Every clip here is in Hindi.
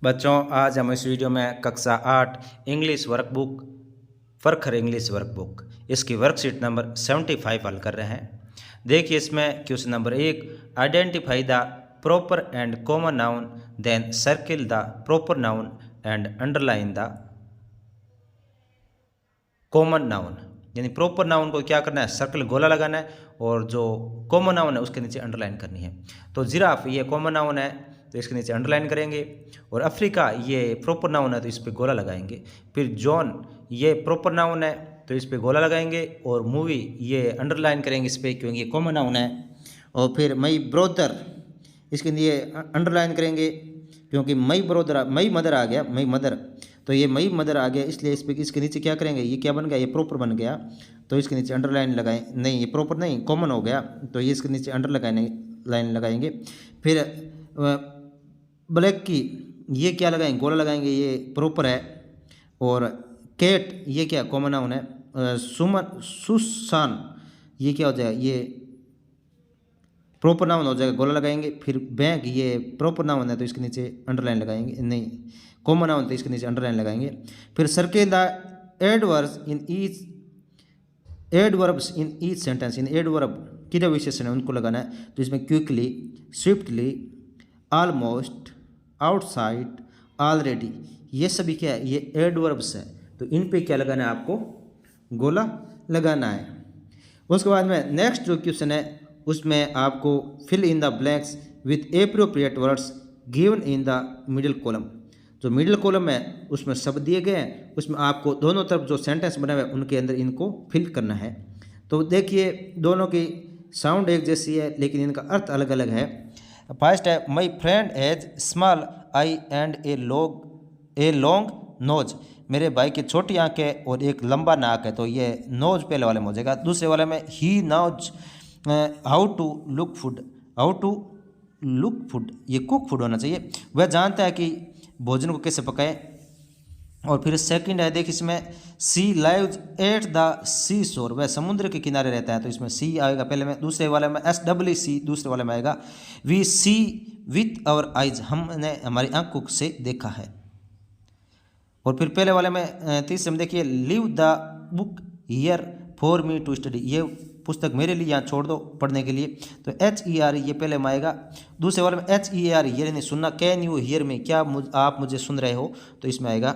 बच्चों, आज हम इस वीडियो में कक्षा 8 इंग्लिश वर्कबुक फरखर इंग्लिश वर्कबुक इसकी वर्कशीट नंबर 75 हल कर रहे हैं। देखिए, इसमें question number 1, identify the proper and common noun, then circle the proper noun and underline the common noun. यानी प्रॉपर नाउन को क्या करना है, सर्कल गोला लगाना है, और जो कॉमन नाउन है उसके नीचे अंडरलाइन करनी है। तो जिराफ ये कॉमन नाउन है तो इसके नीचे अंडरलाइन करेंगे, और अफ्रीका ये प्रॉपर नाउन है तो इस पर गोला लगाएंगे। फिर जॉन ये प्रॉपर नाउन है तो इस पर गोला लगाएंगे, और मूवी ये अंडरलाइन करेंगे इस पर क्योंकि ये कॉमन नाउन है। और फिर मई ब्रोदर इसके लिए अंडरलाइन करेंगे क्योंकि मई ब्रोदर मई मदर आ गया, मई मदर, तो ये मई मदर आ गया, इसलिए इस पर इसके नीचे क्या करेंगे, ये क्या बन गया, ये प्रॉपर बन गया तो इसके नीचे अंडरलाइन लगाएं, नहीं ये प्रॉपर नहीं कॉमन हो गया तो ये इसके नीचे अंडर लगाने लाइन लगाएंगे। फिर ब्लैक की ये क्या लगाएंगे, गोला लगाएंगे, ये प्रॉपर है। और कैट ये क्या कॉमन नाउन है। सुमन सुसान ये क्या हो जाएगा, ये प्रॉपर नाउन हो जाएगा, गोला लगाएंगे। फिर बैंक ये प्रॉपर नाउन है तो इसके नीचे अंडरलाइन लगाएंगे, नहीं कॉमन नाउन तो इसके नीचे अंडरलाइन लगाएंगे। फिर circle the adverbs in each sentence, in adverb क्रिया विशेषण है उनको लगाना है, तो इसमें quickly, swiftly, almost, outside, already, ये सभी क्या है, ये एडवर्ब्स है तो इन पे क्या लगाना है, आपको गोला लगाना है। उसके बाद में नेक्स्ट जो क्वेश्चन है उसमें आपको fill in the blanks with appropriate words given in the middle column. जो मिडिल कॉलम है उसमें शब्द दिए गए हैं, उसमें आपको दोनों तरफ जो सेंटेंस बने हुए हैं उनके अंदर इनको फिल करना है। तो देखिए, दोनों की साउंड एक जैसी है लेकिन इनका अर्थ अलग अलग है। फर्स्ट है, my friend has small I and a long nose, मेरे भाई की छोटी आंखें और एक लंबा नाक है, तो ये नोज पहले वाले में हो जाएगा। दूसरे वाले में he knows how to look food, how to look food ये कुक फूड होना चाहिए, वह जानता है कि भोजन को कैसे पकाएं। और फिर सेकंड है, देख इसमें सी लाइव्स एट द सी शोर, वह समुद्र के किनारे रहता है, तो इसमें सी आएगा पहले में। दूसरे वाले में SWC दूसरे वाले में आएगा। We see with our eyes, हमने हमारी आंखों से देखा है। और फिर पहले वाले में तीसरे में देखिए, leave the book here for me to study, ये पुस्तक मेरे लिए यहाँ छोड़ दो पढ़ने के लिए, तो HER ये पहले में आएगा। दूसरे वाले में HEAR हियर नहीं सुनना, कैन यू हियर मी, क्या आप मुझे सुन रहे हो, तो इसमें आएगा।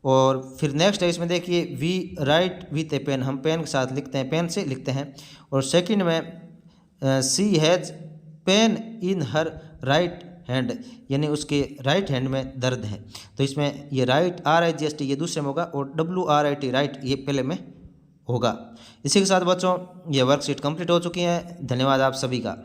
और फिर नेक्स्ट है, इसमें देखिए we write with a pen, हम पेन के साथ लिखते हैं, पेन से लिखते हैं। और सेकंड में C has pain in her right hand, यानी उसके राइट हैंड में दर्द है, तो इसमें ये राइट RIGHT ये दूसरे में होगा, और WRIT राइट ये पहले में होगा। इसी के साथ बच्चों ये वर्कशीट कंप्लीट हो चुकी है। धन्यवाद आप सभी का।